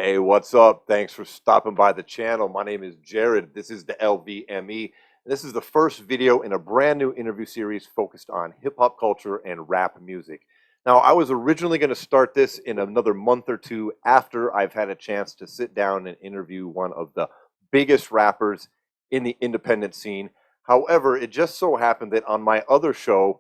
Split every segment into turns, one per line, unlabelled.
Hey, what's up? Thanks for stopping by the channel. My name is Jared. This is the LVME. This is the first video in a brand new interview series focused on hip hop culture and rap music. Now, I was originally going to start this in another month or two after I've had a chance to sit down and interview one of the biggest rappers in the independent scene. However, it just so happened that on my other show,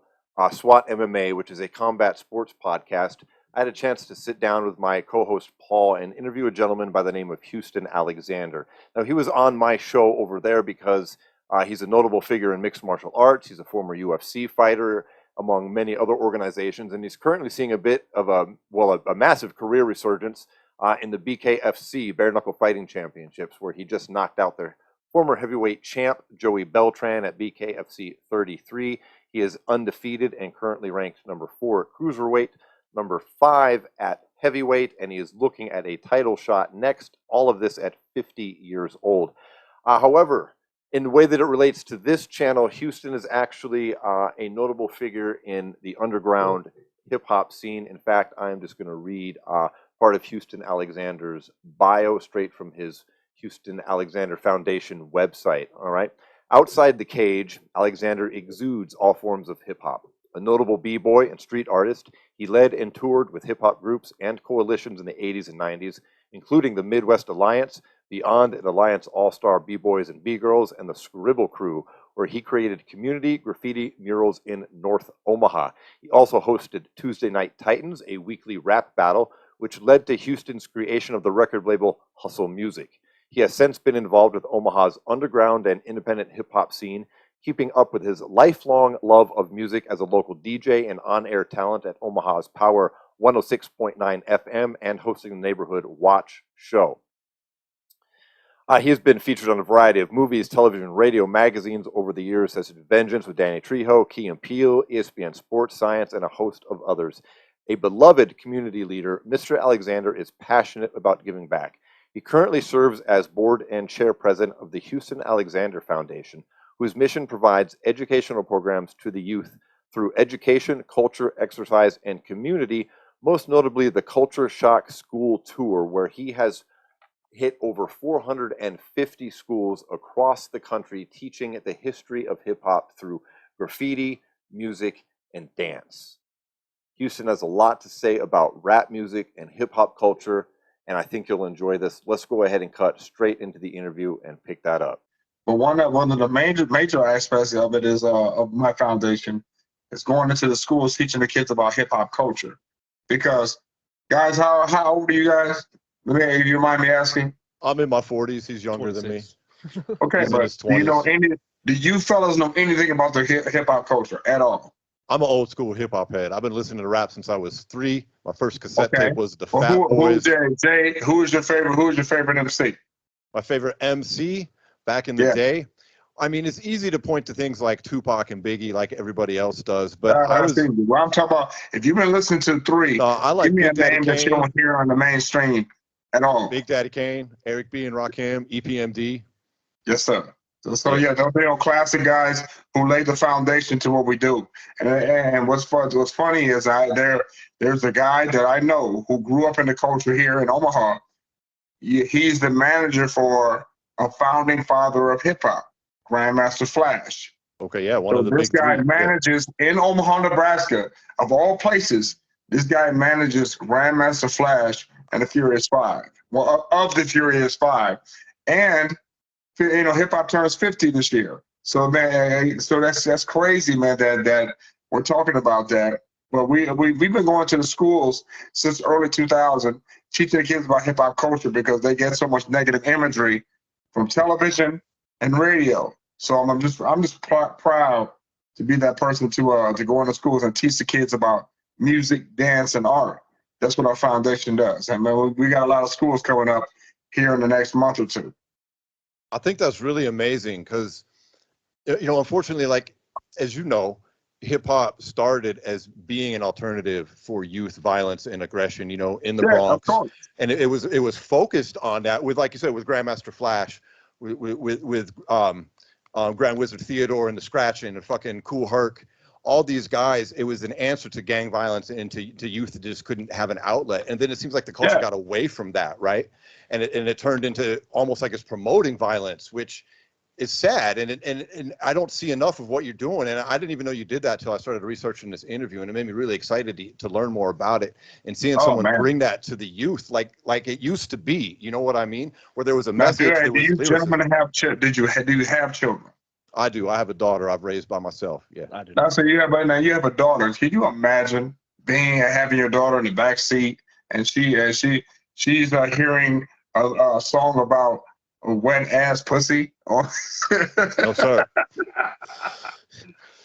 SWAT MMA, which is a combat sports podcast, I had a chance to sit down with my co-host Paul and interview a gentleman by the name of Houston Alexander. Now, he was on my show over there because he's a notable figure in mixed martial arts. He's a former UFC fighter, among many other organizations, and he's currently seeing a bit of a massive career resurgence in the BKFC, Bare Knuckle Fighting Championships, where he just knocked out their former heavyweight champ, Joey Beltran, at BKFC 33. He is undefeated and currently ranked number 4 at cruiserweight, number 5 at heavyweight, and he is looking at a title shot next, all of this at 50 years old. However, in the way that it relates to this channel, Houston is actually a notable figure in the underground hip-hop scene. In fact, I am just going to read part of Houston Alexander's bio straight from his Houston Alexander Foundation website. All right. Outside the cage, Alexander exudes all forms of hip-hop. A notable b-boy and street artist, he led and toured with hip-hop groups and coalitions in the 80s and 90s, including the Midwest Alliance, Beyond and Alliance All-Star B-Boys and B-Girls, and the Scribble Crew, where he created community graffiti murals in North Omaha. He also hosted Tuesday Night Titans, a weekly rap battle, which led to Houston's creation of the record label Hustle Music. He has since been involved with Omaha's underground and independent hip-hop scene, keeping up with his lifelong love of music as a local DJ and on-air talent at Omaha's Power 106.9 FM and hosting the Neighborhood Watch show. He has been featured on a variety of movies, television, radio, magazines over the years, such as Vengeance with Danny Trejo, Key and Peele, ESPN Sports Science, and a host of others. A beloved community leader, Mr. Alexander is passionate about giving back. He currently serves as board and chair president of the Houston Alexander Foundation, whose mission provides educational programs to the youth through education, culture, exercise, and community, most notably the Culture Shock School Tour, where he has hit over 450 schools across the country, teaching the history of hip-hop through graffiti, music, and dance. Houston has a lot to say about rap music and hip-hop culture, and I think you'll enjoy this. Let's go ahead and cut straight into the interview and pick that up.
But one of the major aspects of it is of my foundation is going into the schools teaching the kids about hip hop culture. Because guys, how old are you guys? If you mind me asking.
I'm in my 40s. He's younger 26. Than me.
Okay, but do you fellas know anything about the hip hop culture at all?
I'm an old school hip hop head. I've been listening to rap since I was 3. My first cassette tape was the Fat Boys.
Who is your favorite MC?
My favorite MC back in the day. I mean, it's easy to point to things like Tupac and Biggie, like everybody else does. But
I'm talking about, if you've been listening to 3,
I like
give me a name that you don't hear on the mainstream at all.
Big Daddy Kane, Eric B. and Rakim, EPMD.
Yes, sir. So yeah, those are classic guys who laid the foundation to what we do. And what's funny is there's a guy that I know who grew up in the culture here in Omaha. He's the manager for a founding father of hip hop, Grandmaster Flash.
Okay, yeah, one of the big.
This guy manages in Omaha, Nebraska, of all places. This guy manages Grandmaster Flash and the Furious Five. Well, of the Furious Five, and hip hop turns 50 this year. So man, so that's crazy, man. That we're talking about that. Well, we've been going to the schools since early 2000, teaching the kids about hip hop culture because they get so much negative imagery from television and radio. So I'm just proud to be that person to go into schools and teach the kids about music, dance, and art. That's what our foundation does. And man, we got a lot of schools coming up here in the next month or two.
I think that's really amazing because, unfortunately, like, as you know, hip hop started as being an alternative for youth violence and aggression, in the Bronx. And it was focused on that with, like you said, with Grandmaster Flash, with Grand Wizard Theodore and the Scratching and fucking Cool Herc. all these guys, it was an answer to gang violence and to youth that just couldn't have an outlet. And then it seems like the culture
Yeah.
got away from that, right? And it turned into almost like it's promoting violence, which is sad. And I don't see enough of what you're doing. And I didn't even know you did that till I started researching this interview, and it made me really excited to learn more about it and seeing
Oh,
someone
man.
bring that to the youth, like it used to be. You know what I mean? Where there was a
Now,
message.
do
There was
you
lyricism.
gentlemen have do you have children?
I do. I have a daughter I've raised by myself. Yeah.
I do.
Now, so you have a daughter. Can you imagine having your daughter in the back seat, and she's hearing a song about wet ass pussy?
No, sir.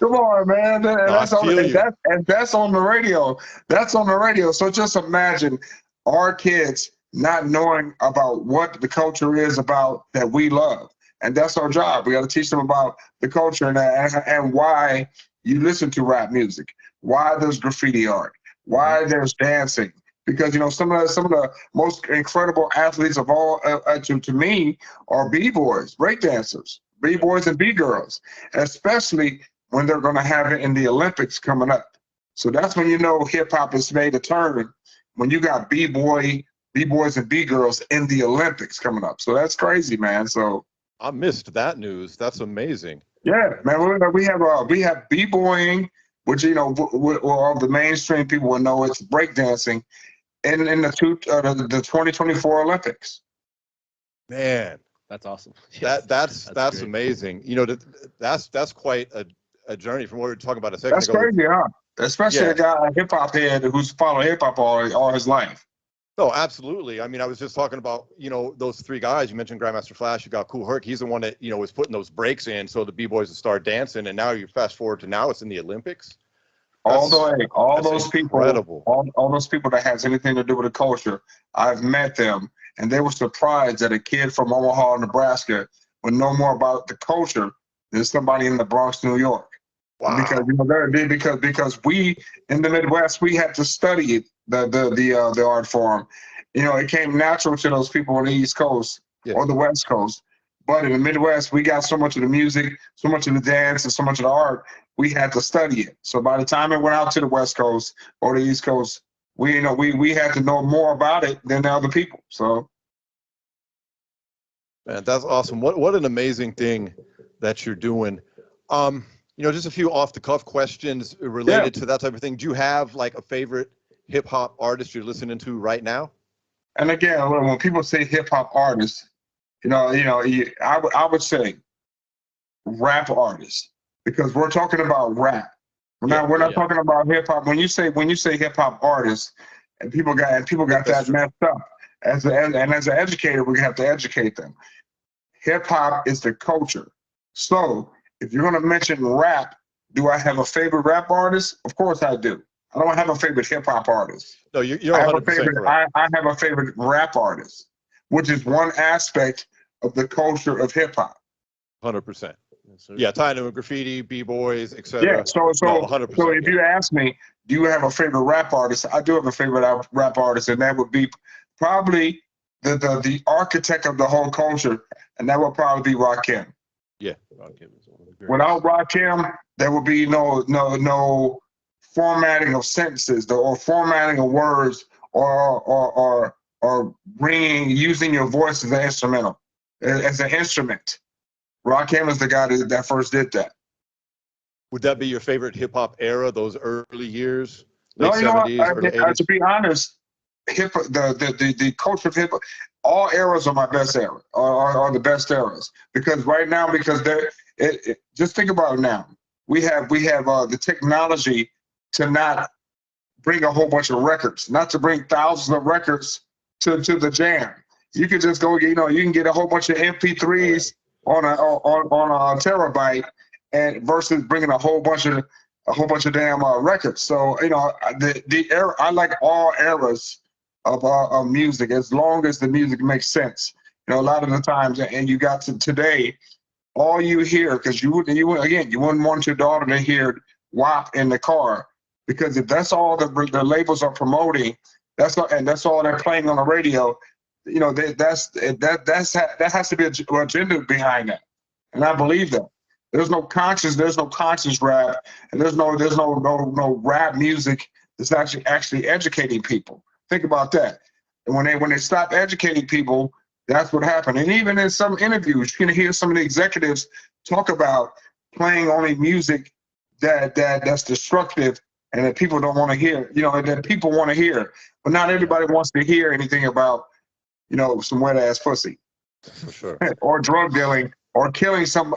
Come on, man. That's
I feel you.
that's on the radio. That's on the radio. So just imagine our kids not knowing about what the culture is about that we love. And that's our job. We got to teach them about the culture and why you listen to rap music, why there's graffiti art, why there's dancing. Because some of the most incredible athletes of all, to me, are b-boys, breakdancers, b-boys and b-girls, especially when they're going to have it in the Olympics coming up. So that's when hip hop has made a turn, when you got b-boys and b-girls in the Olympics coming up. So that's crazy, man. So
I missed that news. That's amazing.
yeah, man. We have b-boying, which all the mainstream people will know it's breakdancing, in the 2024 Olympics.
Man,
That's awesome.
that's
great.
amazing. That's quite a journey from what we were talking about a second
That's
ago.
crazy, huh? Especially
Yeah.
a guy, a hip hop head who's followed hip hop all his life.
No, absolutely. I mean, I was just talking about, those three guys. You mentioned Grandmaster Flash. You got Cool Herc. He's the one that, was putting those breaks in so the B-boys would start dancing. And now you fast forward to now it's in the Olympics.
All those
incredible.
people, all those people that has anything to do with the culture, I've met them, and they were surprised that a kid from Omaha, Nebraska, would know more about the culture than somebody in the Bronx, New York.
Wow.
Because we in the Midwest, we had to study the art form. It came natural to those people on the East Coast or the West Coast. But in the Midwest, we got so much of the music, so much of the dance, and so much of the art, we had to study it. So by the time it went out to the West Coast or the East Coast, we had to know more about it than the other people. So,
man, that's awesome. What an amazing thing that you're doing. Just a few off the cuff questions related to that type of thing. Do you have like a favorite hip hop artist you're listening to right now?
And again, when people say hip hop artists, I would say rap artists, because we're talking about rap. We're not talking about hip hop. When you say hip hop artists, and people got that messed up. As an educator, we have to educate them. Hip hop is the culture. So if you're going to mention rap, do I have a favorite rap artist? Of course I do. I don't have a favorite hip hop artist.
No, you're 100% correct.
I have a favorite rap artist, which is one aspect of the culture of hip hop.
100%. Yeah, tying to graffiti, b-boys, etc.
Yeah. So
100%.
So if you ask me, do you have a favorite rap artist? I do have a favorite rap artist, and that would be probably the architect of the whole culture, and that would probably be Rakim.
Yeah.
Rakim is one of the greatest.
Without Rakim, there would be no formatting of sentences, or formatting of words, or using your voice as an instrumental, as an instrument. Rakim is the guy that first did that.
Would that be your favorite hip hop era? Those early years,
No,
late 70s, early 80s?
to be honest, the culture of hip hop, all eras are my best era, are the best eras. Because right now, just think about it now. We have the technology to not bring a whole bunch of records, not to bring thousands of records to the jam. You can just go, you can get a whole bunch of MP3s on a terabyte, and versus bringing a whole bunch of damn records. So the era, I like all eras of music, as long as the music makes sense. A lot of the times, and you got to today, all you hear, because you wouldn't want your daughter to hear WAP in the car, because if that's all the labels are promoting, that's all they're playing on the radio. That has to be an agenda behind that, and I believe that. There's no conscious rap, and there's no rap music that's actually educating people. Think about that. And when they stop educating people, that's what happened. And even in some interviews, you can hear some of the executives talk about playing only music that's destructive and that people don't want to hear. You know, that people want to hear, but not everybody wants to hear anything about, you know, some wet ass pussy
For sure.
or drug dealing or killing some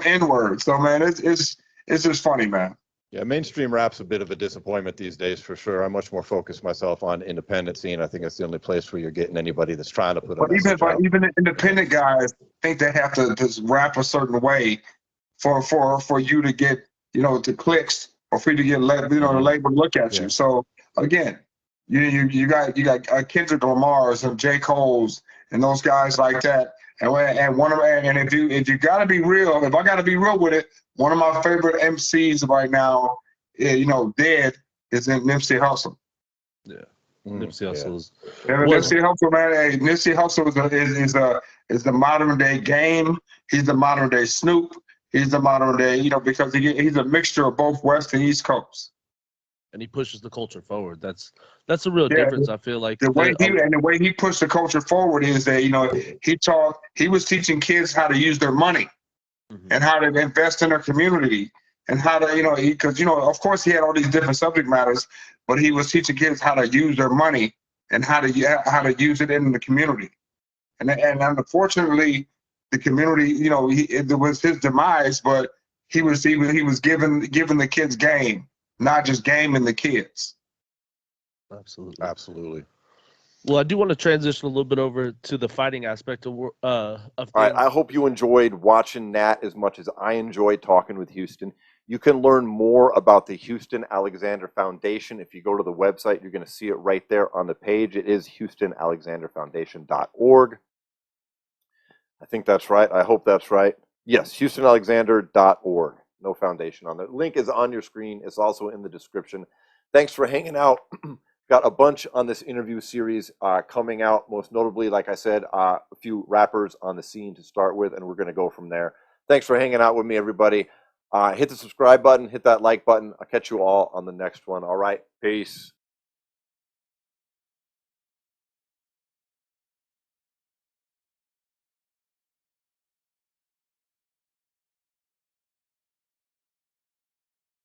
N-word. So man, it's just funny, man.
Yeah, mainstream rap's a bit of a disappointment these days, for sure. I'm much more focused myself on independent scene. I think it's the only place where you're getting anybody that's trying to put a message out.
Even the independent guys think they have to just rap a certain way for you to get, you know, to clicks or for you to get the label to look at you. So again, you got Kendrick Lamar's and J. Cole's and those guys like that. And if you gotta be real, if I gotta be real with it, one of my favorite MCs right now, you know, dead, is in Nipsey Hussle.
Yeah. Nipsey Hussle is.
Nipsey Hussle, man. Hey, Nipsey Hussle is the modern day Game. He's the modern day Snoop. He's the modern day, you know, because he's a mixture of both West and East Coast.
And he pushes the culture forward. That's a real difference. I feel like
the way he pushed the culture forward is that, you know, he was teaching kids how to use their money and how to invest in their community and how to, you know, because, you know, of course he had all these different subject matters, but he was teaching kids how to use their money and how to use it in the community. And unfortunately, the community, you know, it was his demise, but he was giving the kids game, not just gaming the kids.
Absolutely.
Well, I do want to transition a little bit over to the fighting aspect of things.
All right, I hope you enjoyed watching Nat as much as I enjoyed talking with Houston. You can learn more about the Houston Alexander Foundation. If you go to the website, you're going to see it right there on the page. It is HoustonAlexanderFoundation.org. I think that's right. I hope that's right. Yes, HoustonAlexander.org. No foundation on there. Link is on your screen. It's also in the description. Thanks for hanging out. Got a bunch on this interview series coming out, most notably, like I said, a few rappers on the scene to start with, and we're going to go from there. Thanks for hanging out with me, everybody. Hit the subscribe button, hit that like button. I'll catch you all on the next one. All right, peace.